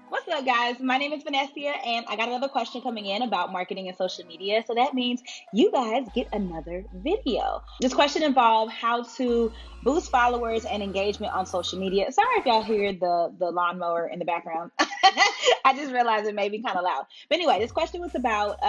What's up, guys? My name is Vannesia, and I got another question coming in about marketing and social media. So that means you guys get another video. This question involves how to boost followers and engagement on social media. Sorry if y'all hear the lawnmower in the background. I just realized it may be kind of loud. But anyway, this question was about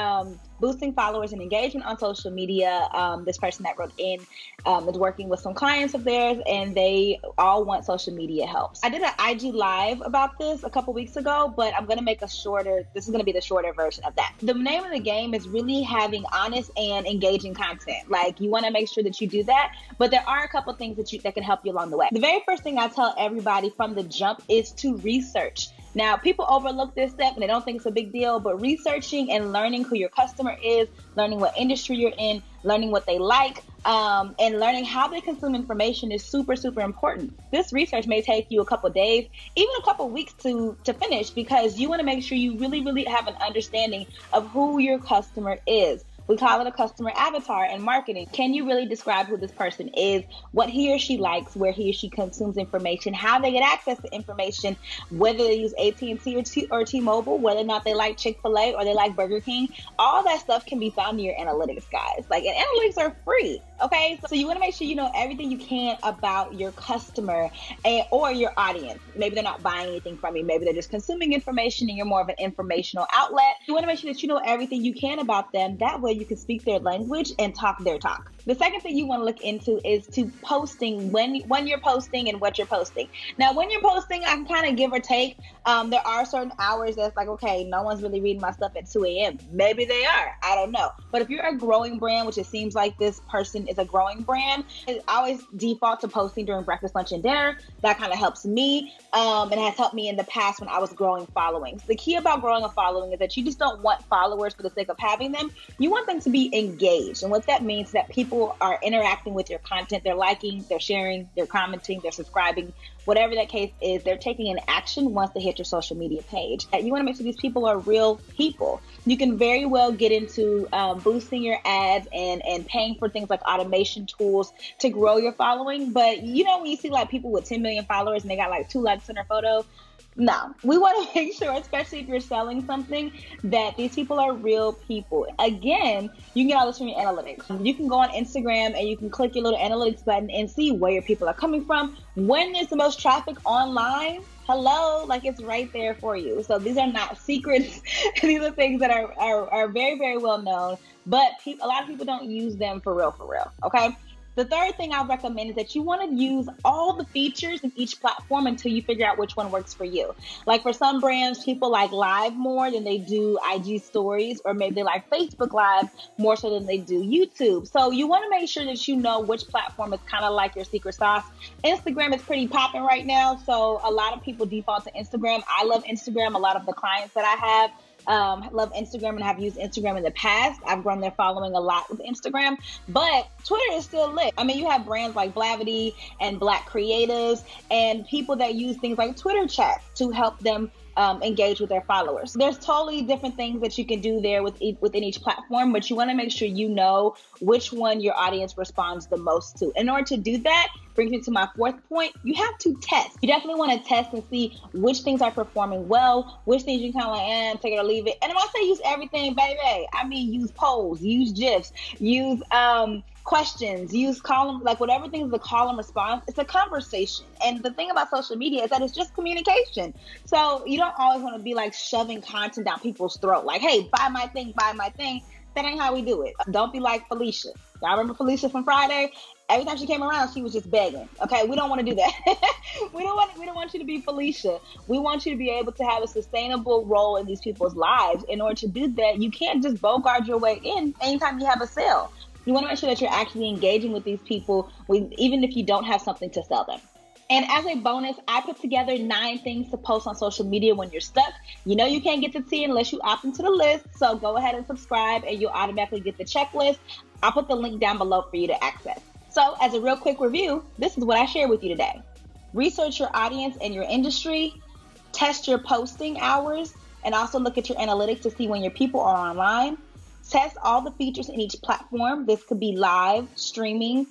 boosting followers and engagement on social media. This person that wrote in is working with some clients of theirs, and they all want social media help. I did an IG live about this a couple weeks ago, but I'm going to make this is going to be the shorter version of that. The name of the game is really having honest and engaging content. Like, you want to make sure that you do that, but there are a couple things that can help you along the way. The very first thing I tell everybody from the jump is to research. Now, people overlook this step and they don't think it's a big deal, but researching and learning who your customer is, learning what industry you're in, learning what they like, and learning how they consume information is super, super important. This research may take you a couple days, even a couple weeks to finish, because you want to make sure you really, really have an understanding of who your customer is. We call it a customer avatar in marketing. Can you really describe who this person is, what he or she likes, where he or she consumes information, how they get access to information, whether they use AT&T or T-Mobile, whether or not they like Chick-fil-A or they like Burger King? All that stuff can be found in your analytics, guys. And analytics are free, okay? So you want to make sure you know everything you can about your customer or your audience. Maybe they're not buying anything from you. Maybe they're just consuming information and you're more of an informational outlet. You want to make sure that you know everything you can about them. That way you can speak their language and talk their talk. The second thing you want to look into is to posting, when you're posting and what you're posting. Now, when you're posting, I can kind of give or take. There are certain hours that's like, okay, no one's really reading my stuff at 2 a.m. Maybe they are. I don't know. But if you're a growing brand, which it seems like this person is a growing brand, I always default to posting during breakfast, lunch, and dinner. That kind of helps me and has helped me in the past when I was growing followings. The key about growing a following is that you just don't want followers for the sake of having them. You want them to be engaged. And what that means is that people are interacting with your content. They're liking, they're sharing, they're commenting, they're subscribing. Whatever that case is, they're taking an action once they hit your social media page. You want to make sure these people are real people. You can very well get into boosting your ads and paying for things like automation tools to grow your following. But you know, when you see like people with 10 million followers and they got like 2 likes on their photo, no, we want to make sure, especially if you're selling something, that these people are real people. Again, you can get all this from your analytics. You can go on Instagram and you can click your little analytics button and see where your people are coming from. When there's the most traffic online, hello, like it's right there for you. So these are not secrets. These are things that are very, very well known, but a lot of people don't use them for real, okay? The third thing I recommend is that you want to use all the features in each platform until you figure out which one works for you. Like for some brands, people like live more than they do IG stories, or maybe they like Facebook Live more so than they do YouTube. So you want to make sure that you know which platform is kind of like your secret sauce. Instagram is pretty popping right now, so a lot of people default to Instagram. I love Instagram. A lot of the clients that I have love Instagram and have used Instagram in the past. I've grown their following a lot with Instagram, but Twitter is still lit. I mean, you have brands like Blavity and Black Creatives and people that use things like Twitter chat to help them engage with their followers. There's totally different things that you can do there within each platform, but you want to make sure you know which one your audience responds the most to. In order to do that, brings me to my fourth point, you have to test. You definitely want to test and see which things are performing well, which things you kind of like, take it or leave it. And when I say use everything, baby, I mean use polls, use GIFs, use questions, use column, like whatever things the column response, it's a conversation. And the thing about social media is that it's just communication. So you don't always want to be like shoving content down people's throat. Like, hey, buy my thing, buy my thing. That ain't how we do it. Don't be like Felicia. Y'all remember Felicia from Friday? Every time she came around, she was just begging. Okay, we don't want to do that. we don't want you to be Felicia. We want you to be able to have a sustainable role in these people's lives. In order to do that, you can't just bogart your way in anytime you have a sale. You want to make sure that you're actually engaging with these people, even if you don't have something to sell them. And as a bonus, I put together 9 things to post on social media when you're stuck. You know you can't get to T unless you opt into the list, so go ahead and subscribe and you'll automatically get the checklist. I'll put the link down below for you to access. So as a real quick review, this is what I shared with you today. Research your audience and your industry, test your posting hours, and also look at your analytics to see when your people are online. Test all the features in each platform. This could be live, streaming,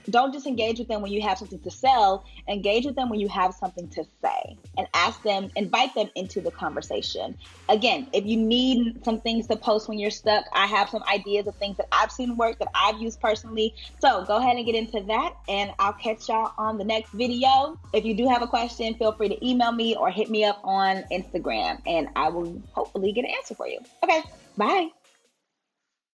don't just engage with them when you have something to sell. Engage with them when you have something to say, and ask them, invite them into the conversation. Again, if you need some things to post when you're stuck, I have some ideas of things that I've seen work that I've used personally. So go ahead and get into that, and I'll catch y'all on the next video. If you do have a question, feel free to email me or hit me up on Instagram, and I will hopefully get an answer for you. Okay, bye.